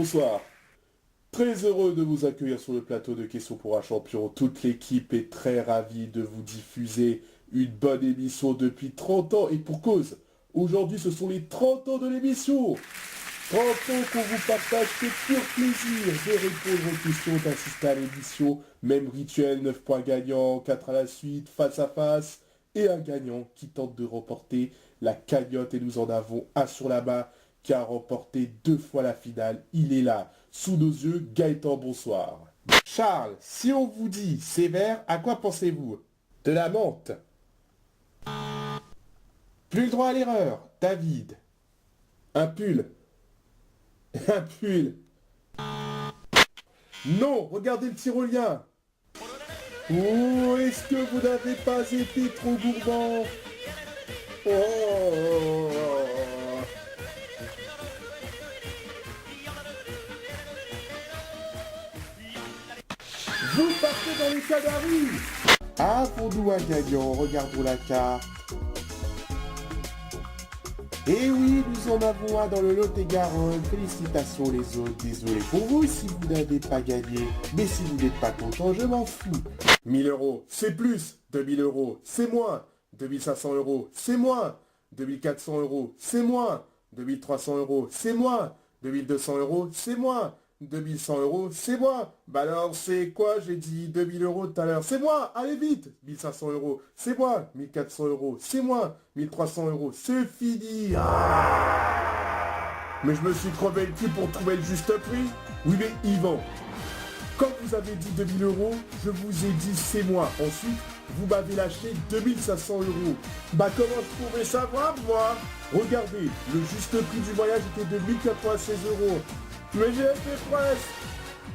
Bonsoir. Très heureux de vous accueillir sur le plateau de Questions pour un champion. Toute l'équipe est très ravie de vous diffuser une bonne émission depuis 30 ans et pour cause. Aujourd'hui, ce sont les 30 ans de l'émission. 30 ans qu'on vous partage ce pur plaisir de répondre aux questions, d'assister à l'émission. Même rituel, 9 points gagnants, 4 à la suite, face à face. Et un gagnant qui tente de remporter la cagnotte. Et nous en avons un sur la main qui a remporté 2 fois la finale. Il est là, sous nos yeux. Gaëtan, bonsoir. Charles, si on vous dit sévère, à quoi pensez-vous? De la menthe. Plus le droit à l'erreur. David. Un pull. Un pull. Non, regardez le tyrolien. Oh, est-ce que vous n'avez pas été trop gourmand? Oh. Vous partez dans les Canaries. Avons-nous un gagnant? Regardons la carte. Et oui, nous en avons un dans le Lot-et-Garonne. Félicitations les autres. Désolé pour vous si vous n'avez pas gagné. Mais si vous n'êtes pas content, je m'en fous. 1000 euros, c'est plus. 2000 euros, c'est moins. 2500 euros, c'est moins. 2400 euros, c'est moins. 2300 euros, c'est moins. 2200 euros, c'est moins. 2100 euros, c'est moi. Bah alors c'est quoi? J'ai dit 2000 euros tout à l'heure. C'est moi. Allez vite. 1500 euros, c'est moi. 1400 euros, c'est moi. 1300 euros, c'est fini. Mais je me suis crevé le cul pour trouver le juste prix. Oui mais Yvan, quand vous avez dit 2000 euros, je vous ai dit c'est moi. Ensuite, vous m'avez lâché 2500 euros. Bah comment je pouvais savoir moi? Regardez, le juste prix du voyage était de 1096 euros. Mais j'ai été presque.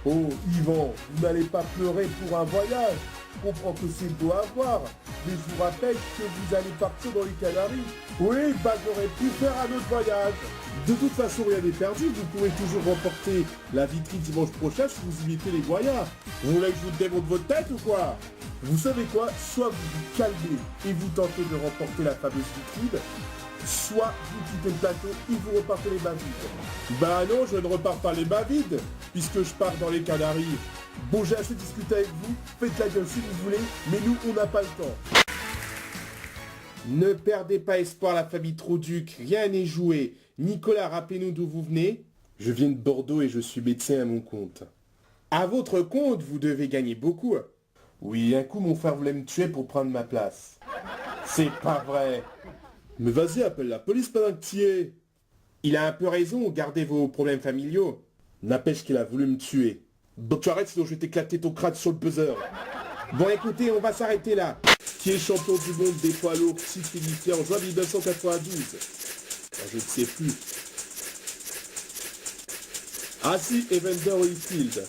Oh, Yvan, vous n'allez pas pleurer pour un voyage. Je comprends que c'est beau à voir. Mais je vous rappelle que vous allez partir dans les Canaries. Oui, bah j'aurais pu faire un autre voyage. De toute façon, rien n'est perdu. Vous pouvez toujours remporter la vitrine dimanche prochain si vous imitez les voyages. Vous voulez que je vous démonte votre tête ou quoi? Vous savez quoi? Soit vous vous calmez et vous tentez de remporter la fameuse vitrine, soit vous quittez le plateau et vous repartez les mains vides. Bah non, je ne repars pas les mains vides, puisque je pars dans les Canaries. Bon, j'ai assez discuté avec vous, faites la gueule si vous voulez, mais nous, on n'a pas le temps. Ne perdez pas espoir, la famille Troduc, rien n'est joué. Nicolas, rappelez-nous d'où vous venez. Je viens de Bordeaux et je suis médecin à mon compte. À votre compte, vous devez gagner beaucoup. Oui, un coup, mon frère voulait me tuer pour prendre ma place. C'est pas vrai. Mais vas-y, appelle la police pendant que t'y es. Il a un peu raison, gardez vos problèmes familiaux. N'empêche qu'il a voulu me tuer. Donc tu arrêtes, sinon je vais t'éclater ton crâne sur le buzzer. Bon écoutez, on va s'arrêter là. Qui est champion du monde des poids lourds psychiques en juin 1992? Je ne sais plus. Ah si, Evander Holyfield.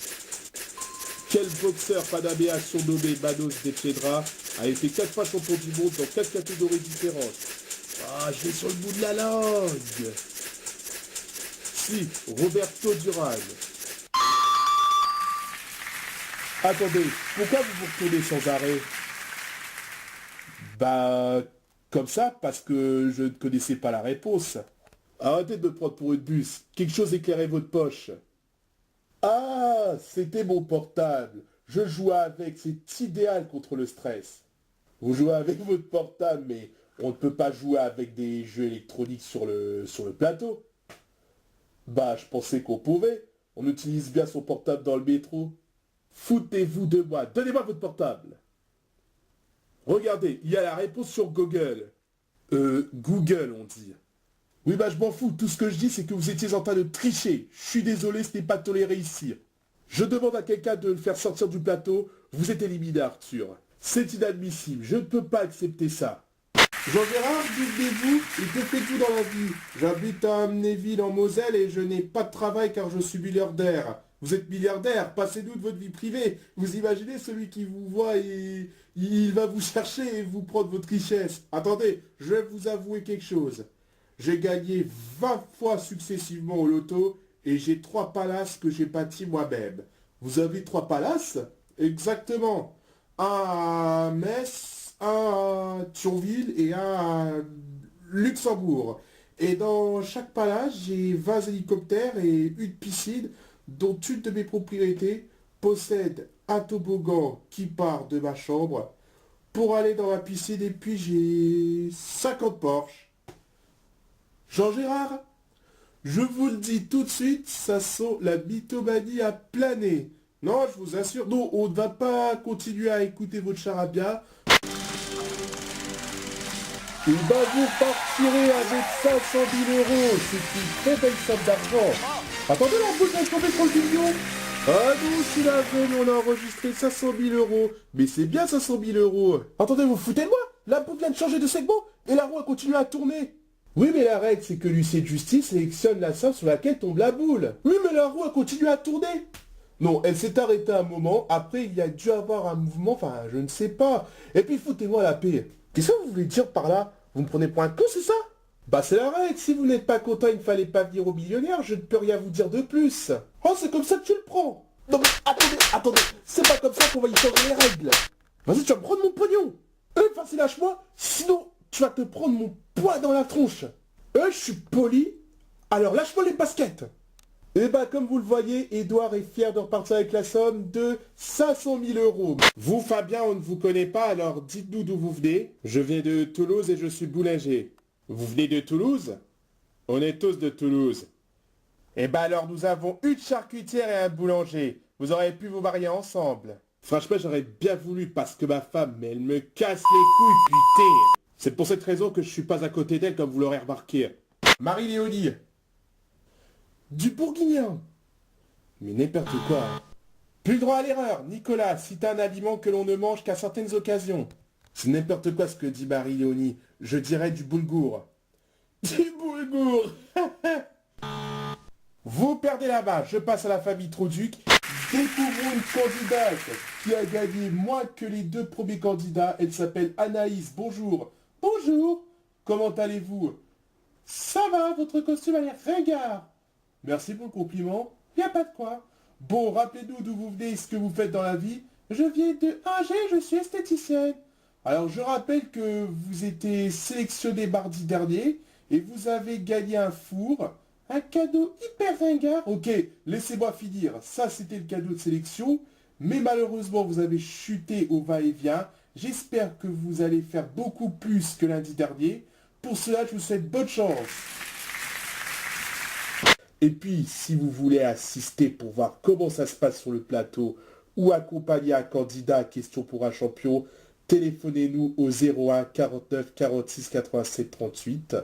Quel boxeur panaméen surnommé Manos de Piedra a été 4 fois champion du monde dans 4 catégories différentes? Ah, je vais sur le bout de la langue. Si, Roberto Duran. Attendez, pourquoi vous vous retournez sans arrêt? Bah, comme ça, parce que je ne connaissais pas la réponse. Arrêtez de me prendre pour une bus. Quelque chose éclairait votre poche. Ah, c'était mon portable. Je jouais avec, c'est idéal contre le stress. Vous jouez avec votre portable, mais on ne peut pas jouer avec des jeux électroniques sur le plateau. Bah, je pensais qu'on pouvait. On utilise bien son portable dans le métro. Foutez-vous de moi. Donnez-moi votre portable. Regardez, il y a la réponse sur Google. Google, on dit. Oui, bah, je m'en fous. Tout ce que je dis, c'est que vous étiez en train de tricher. Je suis désolé, ce n'est pas toléré ici. Je demande à quelqu'un de le faire sortir du plateau. Vous êtes éliminé, Arthur. C'est inadmissible. Je ne peux pas accepter ça. Jean-Gérard, dites-vous, et que faites-vous dans la vie? J'habite à Amnéville en Moselle et je n'ai pas de travail car je suis milliardaire. Vous êtes milliardaire, passez-nous de votre vie privée. Vous imaginez celui qui vous voit et il va vous chercher et vous prendre votre richesse. Attendez, je vais vous avouer quelque chose. J'ai gagné 20 fois successivement au loto et j'ai 3 palaces que j'ai bâtis moi-même. Vous avez 3 palaces? Exactement. Un à Metz, un à Thionville et un à Luxembourg. Et dans chaque palace, j'ai 20 hélicoptères et une piscine. dont une de mes propriétés possède un toboggan qui part de ma chambre pour aller dans ma piscine et puis j'ai 50 Porsche. Jean-Gérard, je vous le dis tout de suite, ça sent la mythomanie à planer. Non, je vous assure, non, on ne va pas continuer à écouter votre charabia. Et ben vous partirez avec 500 000 euros, c'est une très belle somme d'argent. Attendez, la boule va tomber sur le million. Ah non, je suis la veille, on a enregistré 500 000 euros. Mais c'est bien 500 000 euros. Attendez, vous foutez de moi? La boule vient de changer de segment et la roue a continué à tourner. Oui, mais la règle, c'est que l'huissier de justice sélectionne la somme sur laquelle tombe la boule. Oui, mais la roue a continué à tourner. Non, elle s'est arrêtée un moment, après il y a dû avoir un mouvement, enfin, je ne sais pas. Et puis foutez-moi la paix. Qu'est-ce que vous voulez dire par là? Vous me prenez pour un con, c'est ça? Bah c'est la règle, si vous n'êtes pas content, il ne fallait pas venir au millionnaire, je ne peux rien vous dire de plus. Oh, c'est comme ça que tu le prends. Non mais attendez, c'est pas comme ça qu'on va y changer les règles. Vas-y, tu vas me prendre mon pognon. Vas-y, lâche-moi, sinon tu vas te prendre mon poids dans la tronche. Je suis poli, alors lâche-moi les baskets. Et bah comme vous le voyez, Edouard est fier de repartir avec la somme de 500 000 euros. Vous Fabien, on ne vous connaît pas, alors dites-nous d'où vous venez. Je viens de Toulouse et je suis boulanger. Vous venez de Toulouse? On est tous de Toulouse. Et bah alors nous avons une charcutière et un boulanger. Vous auriez pu vous marier ensemble. Franchement j'aurais bien voulu parce que ma femme, mais elle me casse les couilles, putain. C'est pour cette raison que je suis pas à côté d'elle comme vous l'aurez remarqué. Marie-Léonie. Du bourguignon. Mais n'importe quoi. Hein. Plus le droit à l'erreur. Nicolas, cite un aliment que l'on ne mange qu'à certaines occasions. C'est n'importe quoi ce que dit Marie-Léonie. Je dirais du boulgour. Du boulgour. Vous perdez là-bas. Je passe à la famille Troduc. Découvrons une candidate qui a gagné moins que les deux premiers candidats. Elle s'appelle Anaïs. Bonjour. Bonjour. Comment allez-vous? Ça va, votre costume a l'air ringard. Merci pour le compliment. Y a pas de quoi. Bon, rappelez-nous d'où vous venez et ce que vous faites dans la vie. Je viens de Angers, je suis esthéticienne. Alors, je rappelle que vous étiez sélectionné mardi dernier et vous avez gagné un four, un cadeau hyper ringard. Ok, laissez-moi finir. Ça, c'était le cadeau de sélection. Mais malheureusement, vous avez chuté au va-et-vient. J'espère que vous allez faire beaucoup plus que lundi dernier. Pour cela, je vous souhaite bonne chance. Et puis, si vous voulez assister pour voir comment ça se passe sur le plateau ou accompagner un candidat à question pour un champion, téléphonez-nous au 01 49 46 87 38.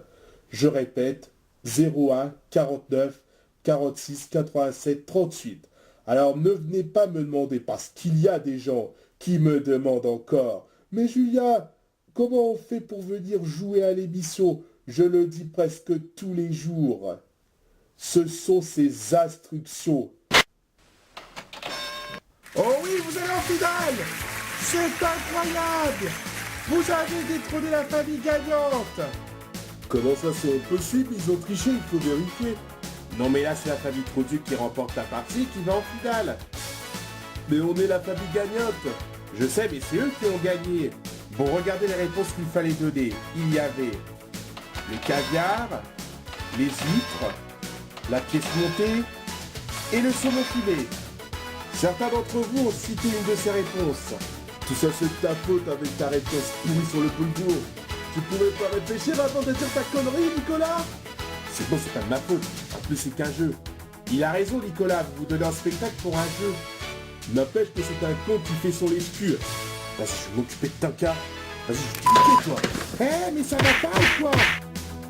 Je répète, 01 49 46 87 38. Alors ne venez pas me demander, parce qu'il y a des gens qui me demandent encore. Mais Julia, comment on fait pour venir jouer à l'émission? Je le dis presque tous les jours. Ce sont ses instructions. Oh oui, vous allez en finale! C'est incroyable! Vous avez détrôné la famille gagnante! Comment ça c'est impossible? Ils ont triché, il faut vérifier. Non mais là c'est la famille Troduc qui remporte la partie, qui va en finale. Mais on est la famille gagnante. Je sais, mais c'est eux qui ont gagné. Bon, regardez les réponses qu'il fallait donner. Il y avait le caviar, les huîtres, la pièce montée et le saumon fumé. Certains d'entre vous ont cité une de ces réponses. Tout ça c'est de ta faute avec ta réponse pourrie sur le boulgour. Tu pouvais pas réfléchir avant de dire ta connerie, Nicolas? C'est bon, c'est pas de ma faute. En plus, c'est qu'un jeu. Il a raison, Nicolas. Vous donnez un spectacle pour un jeu. N'empêche que c'est un con qui fait son exclu. Vas-y, je vais m'occuper de ton cas. Vas-y, je vais te niquer, toi. Eh, mais ça va pas ou quoi?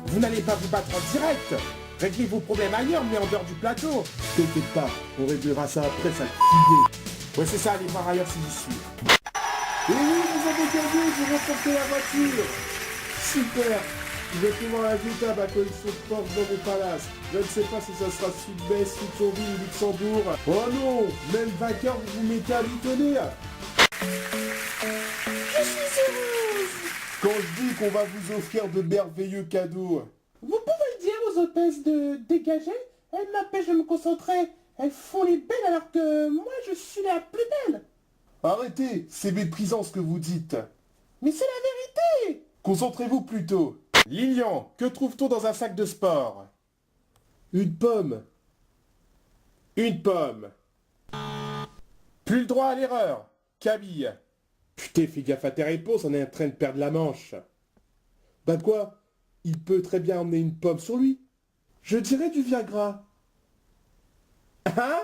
Vous n'allez pas vous battre en direct. Réglez vos problèmes ailleurs, mais en dehors du plateau. T'inquiète pas, on réglera ça après, ça le Ouais, c'est ça, allez voir ailleurs si j'y suis. Et oui, vous avez gagné, vous remportez la voiture. Super. Je vais pouvoir ajouter à ma collection de Porsche dans mon palace. Je ne sais pas si ça sera Sud-Metz, Luxembourg ou Luxembourg. Oh non, même vainqueur, vous vous mettez à mitonner. Je suis heureuse. Quand je dis qu'on va vous offrir de merveilleux cadeaux. Vous pouvez le dire aux hôtesses de dégager? Elles m'empêchent de me concentrer. Elles font les belles alors que moi je suis la plus belle. Arrêtez, c'est méprisant ce que vous dites. Mais c'est la vérité. Concentrez-vous plutôt. Lilian, que trouve-t-on dans un sac de sport? Une pomme. Une pomme. Plus le droit à l'erreur. Camille. Putain, fais gaffe à tes réponses, on est en train de perdre la manche. Bah quoi? Il peut très bien emmener une pomme sur lui. Je dirais du Viagra. Hein?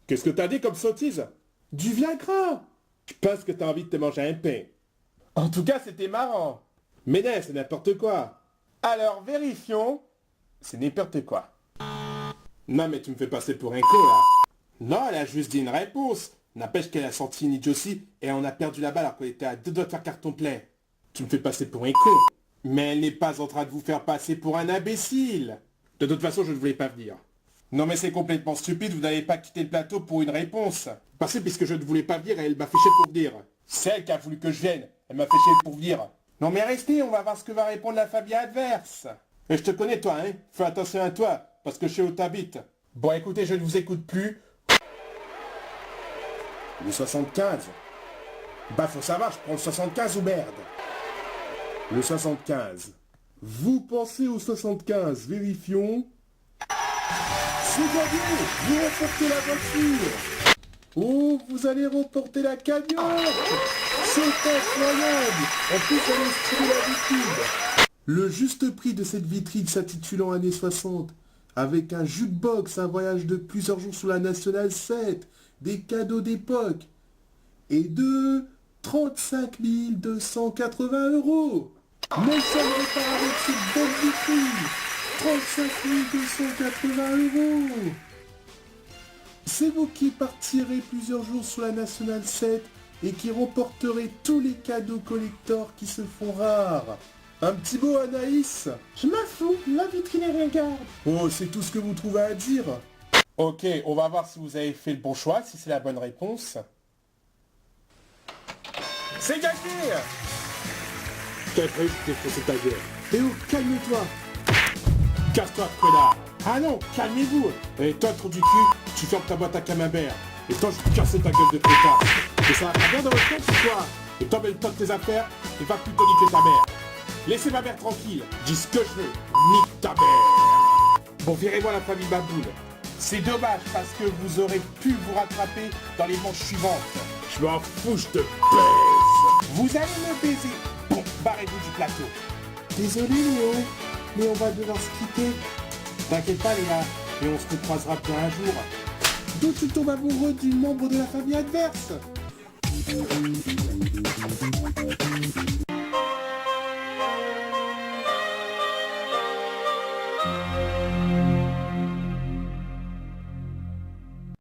Qu'est-ce que t'as dit comme sottise? Du Viagra. Je pense que t'as envie de te manger un pain. En tout cas, c'était marrant. Mais non, c'est n'importe quoi. Alors, vérifions. C'est n'importe quoi. Non, mais tu me fais passer pour un con, là. Non, elle a juste dit une réponse. N'empêche qu'elle a senti une idiotie et on a perdu la balle alors qu'elle était à 2 doigts de faire carton plein. Tu me fais passer pour un con. Mais elle n'est pas en train de vous faire passer pour un imbécile. De toute façon, je ne voulais pas venir. Non mais c'est complètement stupide, vous n'allez pas quitter le plateau pour une réponse. Parce que puisque je ne voulais pas venir et elle m'a fait chier pour venir. C'est elle qui a voulu que je vienne. Elle m'a fait chier pour venir. Non mais restez, on va voir ce que va répondre la famille adverse. Et je te connais toi, hein. Fais attention à toi, parce que je sais où t'habites. Bon écoutez, je ne vous écoute plus. Le 75. Bah faut savoir, je prends le 75 ou merde. Le 75. Vous pensez au 75, vérifions. C'est gagné. Vous remportez la voiture. Oh, vous allez remporter la cagnotte. C'est incroyable. En plus, elle est stylée d'habitude. Le juste prix de cette vitrine s'intitulant années 60, avec un jukebox, un voyage de plusieurs jours sur la Nationale 7, des cadeaux d'époque, et de 35 280 €. Mais ça ne repart avec cette bonne vitrine. 35 280 €. C'est vous qui partirez plusieurs jours sur la Nationale 7 et qui remporterez tous les cadeaux collector qui se font rares. Un petit mot, Anaïs? Je m'en fous, la vitrine est ringarde. Oh, c'est tout ce que vous trouvez à dire. Ok, on va voir si vous avez fait le bon choix, si c'est la bonne réponse. C'est gagné. T'as cru que t'es foncé ta gueule. Théo, calme-toi. Casse-toi, connard. Ah non, calmez-vous. Et toi, trou du cul, tu fermes ta boîte à camembert. Et toi, je vais casser ta gueule de pétard. Et ça va pas bien dans votre tête, c'est quoi? Et toi, mets le temps de tes affaires et va plutôt niquer ta mère. Laissez ma mère tranquille. Dis ce que je veux. Nique ta mère. Bon, virez-moi la famille Baboule. C'est dommage parce que vous aurez pu vous rattraper dans les manches suivantes. Je m'en fous, je te baise. Vous allez me baiser. Bon, barrez-vous du plateau. Désolé Léo, mais on va devoir se quitter. T'inquiète pas Léa, et on se recroisera bien un jour. D'où tu tombes amoureux d'une membre de la famille adverse?